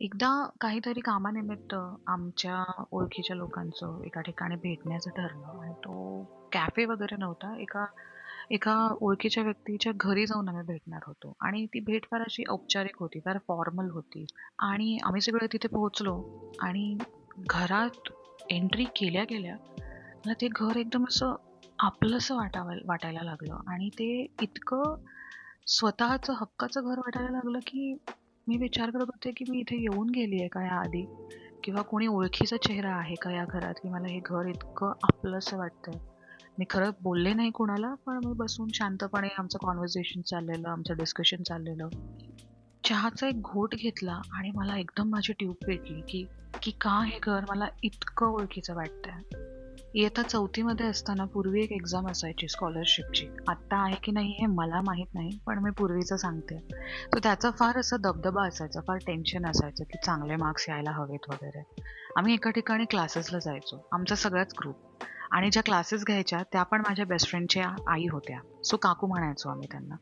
एकदा काहीतरी कामानिमित्त आमच्या ओळखीच्या लोकांचं एका ठिकाणी भेटण्याचं ठरलं आणि तो कॅफे वगैरे नव्हता. एका एका ओळखीच्या व्यक्तीच्या घरी जाऊन आम्ही भेटणार होतो आणि ती भेट फार अशी औपचारिक होती, फार फॉर्मल होती आणि आम्ही सगळे तिथे पोहोचलो आणि घरात एंट्री केल्या-केल्या मला ते घर एकदम असं आपलंसं वाटायला लागलं आणि ते इतकं स्वतःचं हक्काचं घर वाटायला लागलं, की मी विचार करत होते, की मी इथे येऊन गेली आहे का याआधी? किंवा कोणी ओळखीचा चेहरा आहे का या घरात, की मला हे घर इतकं आपलंसं वाटतंय. मी खरं बोलले नाही कुणाला, पण मी बसून शांतपणे आमचं कन्व्हर्सेशन चाललेलं, आमचं डिस्कशन चाललेलं. चहाचा एक घोट घेतला आणि मला एकदम माझी ट्यूब पेटली, की की का हे घर मला इतकं ओळखीचं वाटतंय. इयत्ता 4थीमध्ये असताना पूर्वी एक एक्झाम असायची स्कॉलरशिपची. आत्ता आहे की नाही हे मला माहीत नाही, पण मी पूर्वीचं सांगते. तर त्याचा फार असा दबदबा असायचा, फार टेन्शन असायचं, की चांगले मार्क्स यायला हवेत वगैरे. आम्ही एका ठिकाणी क्लासेसला जायचो. आमचा सगळाच ग्रुप आणि ज्या क्लासेस घ्यायच्या त्या पण माझ्या बेस्ट फ्रेंडच्या आई होत्या. सो काकू म्हणायचो आम्ही त्यांना.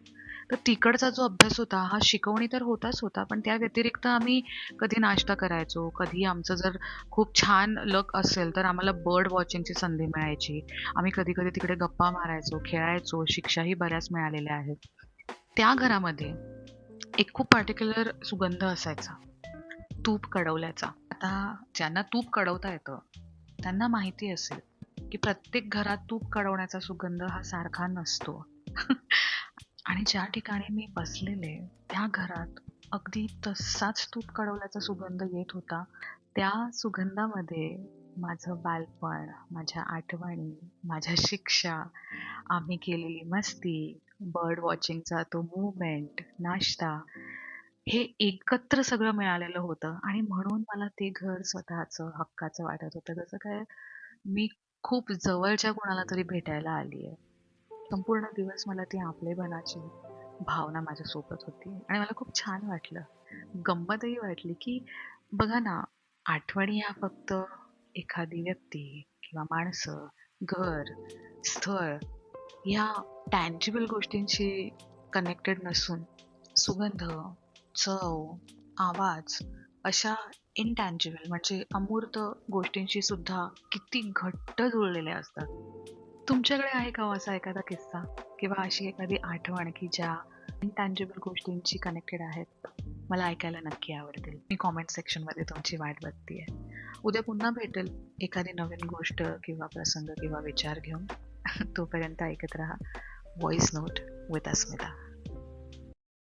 तर तिकडचा जो अभ्यास होता हा शिकवणी तर होताच होता, पण त्या व्यतिरिक्त आम्ही कधी नाश्ता करायचो, कधी आमचं जर खूप छान लक असेल तर आम्हाला बर्ड वॉचिंगची संधी मिळायची. आम्ही कधी-कधी तिकडे गप्पा मारायचो, खेळायचो, शिक्षाही बऱ्याच मिळालेल्या आहेत. त्या घरामध्ये एक खूप पार्टिक्युलर सुगंध असायचा, तूप कढवल्याचा. आता ज्यांना तूप कढवता येतं, त्यांना माहिती असेल, की प्रत्येक घरात तूप कढवण्याचा सुगंध हा सारखा नसतो. आणि ज्या ठिकाणी मी बसलेले, त्या घरात अगदी तसाच तूप कढवल्याचा सुगंध येत होता. त्या सुगंधामध्ये माझं बालपण, माझ्या आठवणी, माझ्या शिक्षा, आम्ही केलेली मस्ती, बर्ड वॉचिंगचा तो मूव्हमेंट, नाश्ता, हे एकत्र सगळं मिळालेलं होतं आणि म्हणून मला ते घर स्वतःचं हक्काचं वाटत होतं. जसं काय मी खूप जवळच्या कोणाला तरी भेटायला आली आहे. संपूर्ण दिवस मला ती आपलेपणाची भावना माझ्यासोबत होती आणि मला खूप छान वाटलं. गंमतही वाटली, की बघा ना, आठवणी ह्या फक्त एखादी व्यक्ती किंवा माणसं, घर, स्थळ ह्या टँजिबल गोष्टींशी कनेक्टेड नसून सुगंध, चव, आवाज अशा इनटँजिबल म्हणजे अमूर्त गोष्टींशी सुद्धा किती घट्ट जुळलेल्या असतात. तुमच्याकडे आहे का हो असा एखादा किस्सा किंवा अशी एखादी आठवण की ज्या इनटँजिबल गोष्टींशी कनेक्टेड आहेत? मला ऐकायला नक्की आवडतील. मी कॉमेंट सेक्शनमध्ये तुमची वाट बघतीये. उद्या पुन्हा भेटेल एखादी नवीन गोष्ट किंवा प्रसंग किंवा विचार घेऊन. तोपर्यंत ऐकत राहा व्हॉइस नोट विथ अस्मिता.